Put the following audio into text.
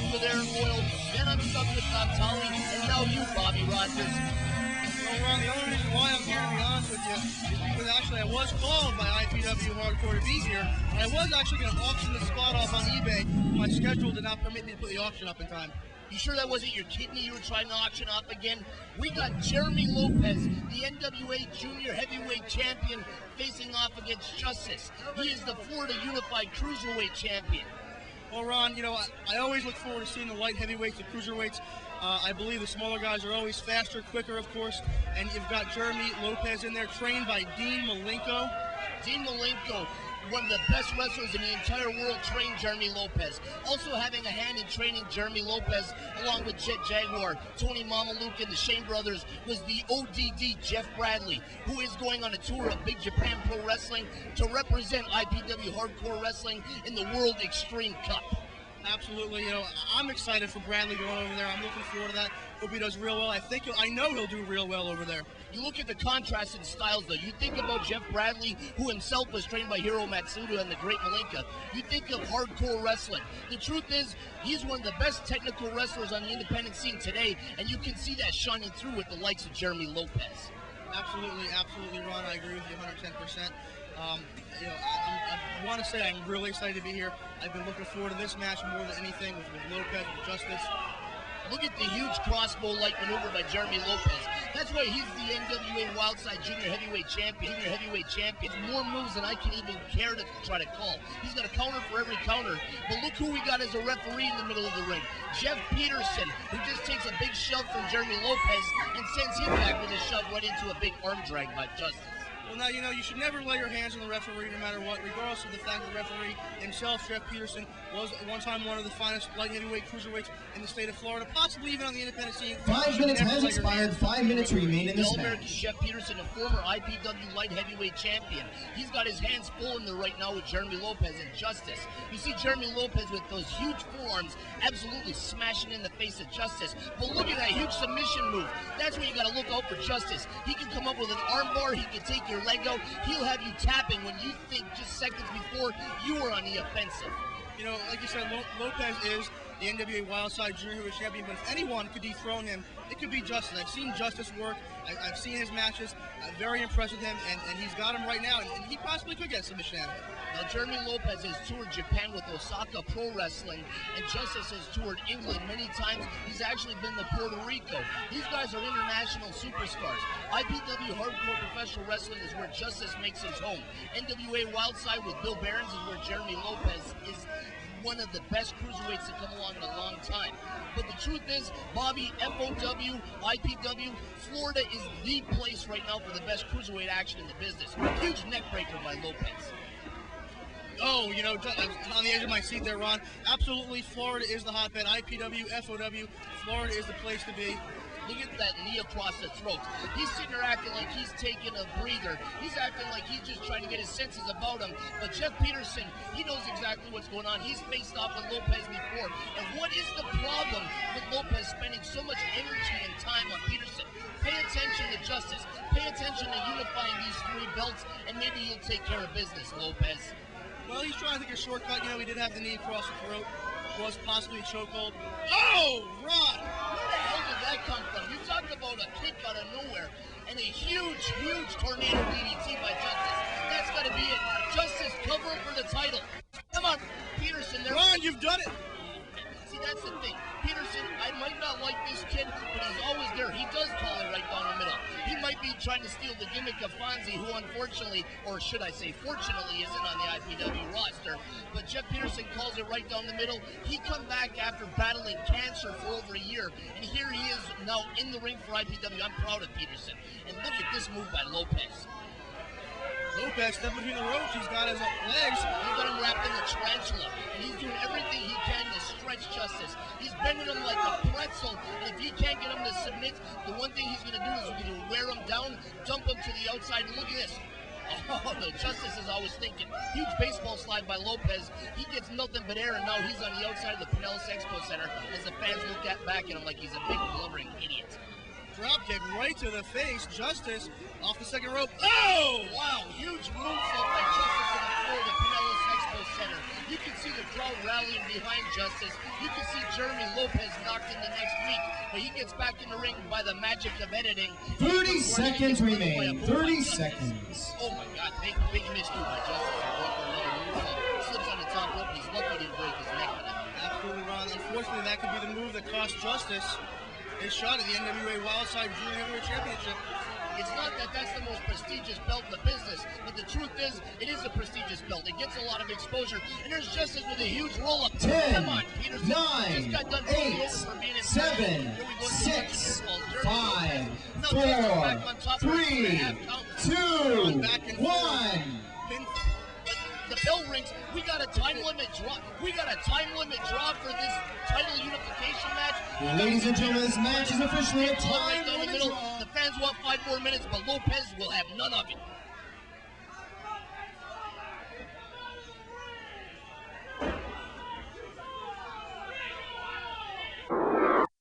over there in Royal. Then I'm stuck with Tolly, and now you, Bobby Rogers. Well, Ron, the only reason why I'm here, to be honest with you, is because actually I was called by IPW Hardcore to be here, and I was actually going to auction the spot off on eBay. My schedule did not permit me to put the auction up in time. You sure that wasn't your kidney you were trying to auction off again? We got Jeremy Lopez, the NWA Junior Heavyweight Champion, facing off against Justice. He is the Florida Unified Cruiserweight Champion. Well, Ron, you know, I always look forward to seeing the light heavyweights, the cruiserweights. I believe the smaller guys are always faster, quicker, of course. And you've got Jeremy Lopez in there, trained by Dean Malenko. Dean Malenko, one of the best wrestlers in the entire world, trained Jeremy Lopez. Also having a hand in training Jeremy Lopez, along with Jet Jaguar, Tony Mamaluke, and the Shane brothers, was the ODD Jeff Bradley, who is going on a tour of Big Japan Pro Wrestling to represent IPW Hardcore Wrestling in the World Extreme Cup. Absolutely, you know, I'm excited for Bradley going over there. I'm looking forward to that. Hope he does real well. I know he'll do real well over there. You look at the contrast in styles, though. You think about Jeff Bradley, who himself was trained by Hiro Matsuda and the Great Malenka. You think of hardcore wrestling. The truth is, he's one of the best technical wrestlers on the independent scene today, and you can see that shining through with the likes of Jeremy Lopez. Absolutely, absolutely, Ron. I agree with you 110%. You know, I want to say I'm really excited to be here. I've been looking forward to this match more than anything with Lopez, with Justice. Look at the huge crossbow-like maneuver by Jeremy Lopez. That's why he's the NWA Wildside Junior Heavyweight Champion. More moves than I can even care to try to call. He's got a counter for every counter. But look who we got as a referee in the middle of the ring. Jeff Peterson, who just takes a big shove from Jeremy Lopez and sends him back with a shove right into a big arm drag by Justice. Well, now, you know, you should never lay your hands on the referee no matter what, regardless of the fact that the referee himself, Jeff Peterson, was at one time one of the finest light heavyweight cruiserweights in the state of Florida, possibly even on the independent scene. 5 minutes has expired. 5 minutes remain in this match. Jeff Peterson, a former IPW light heavyweight champion. He's got his hands full in there right now with Jeremy Lopez and Justice. You see Jeremy Lopez with those huge forearms absolutely smashing in the face of Justice. But look at that huge submission move. That's where you got to look out for Justice. He can come up with an arm bar. He can take your leg out. He'll have you tapping when you think just seconds before you were on the offensive. You know, like you said, Lopez is the NWA Wildside Junior Heavyweight Champion, but if anyone could dethrone him, it could be Justice. I've seen Justice work. I've seen his matches. I'm very impressed with him, and he's got him right now, and he possibly could get a submission out of it. Now, Jeremy Lopez has toured Japan with Osaka Pro Wrestling, and Justice has toured England many times. He's actually been to Puerto Rico. These guys are international superstars. IPW Hardcore Professional Wrestling is where Justice makes his home. NWA Wildside with Bill Behrens is where Jeremy Lopez is one of the best cruiserweights to come along in a long time. But the truth is, Bobby, FOW, IPW, Florida is the place right now for the best cruiserweight action in the business. Huge neck breaker by Lopez. Oh, you know, on the edge of my seat there, Ron. Absolutely, Florida is the hotbed. IPW, FOW, Florida is the place to be. Look at that knee across the throat. He's sitting there acting like he's taking a breather. He's acting like he's just trying to get his senses about him. But Jeff Peterson, he knows exactly what's going on. He's faced off with Lopez before. And what is the problem with Lopez spending so much energy and time on Peterson? Pay attention to Justice. Pay attention to unifying these three belts, and maybe you'll take care of business, Lopez. Well, he's trying to take a shortcut. You know, he did have the knee across the throat. Was possibly a chokehold. Oh, Ron! Where the hell did that come from? You talked about a kick out of nowhere and a huge, huge tornado DDT by Justice. That's got to be it. Justice covering for the title. Come on, Peterson. Ron, you've done it. See, that's the thing. Peterson, I might not like this kid, but he's always there. He does call it right down the middle. He might be trying to steal the gimmick of Fonzie, who unfortunately, or should I say fortunately, isn't on the IPW roster. But Jeff Peterson calls it right down the middle. He come back after battling cancer for over a year, and here he is now in the ring for IPW. I'm proud of Peterson. And look at this move by Lopez. Lopez stepping between the ropes. He's got his legs. He's got him wrapped in the tarantula, and he's doing everything he can to stretch Justice. He's bending him like a pretzel, and if he can't get him to submit, the one thing he's going to do is he's going to wear him down, dump him to the outside, and look at this. Oh, no, Justice is always thinking. Huge baseball slide by Lopez. He gets nothing but air, and now he's on the outside of the Pinellas Expo Center as the fans look back at him like he's a big blubbering idiot. Drop kick right to the face. Justice off the second rope. Oh! Wow, huge moonsault by Justice on the floor of the Pinellas Expo Center. You can see the crowd rallying behind Justice. You can see Jeremy Lopez knocked in the next week, but he gets back in the ring by the magic of editing. 30 seconds remain. 30 seconds. Oh my God, big miscue by Justice. Slips on the top rope. He's lucky he didn't break his neck on it. Absolutely, Ron. Unfortunately, that could be the move that cost Justice his shot at the NWA Wildside Junior Heavyweight Championship. It's not that that's the most prestigious belt in the business, but the truth is, it is a prestigious belt. It gets a lot of exposure, and there's Justice with a huge roll-up. 10, Come on, Peterson. 9, 8, 7, 6, 5, 4, 3, 2, 1. The bell rings. We got a time limit draw. We got a time limit draw for this title unification match. Ladies and gentlemen, this match is officially a time Right down the limit middle. draw. The fans want 5 more minutes, but Lopez will have none of it.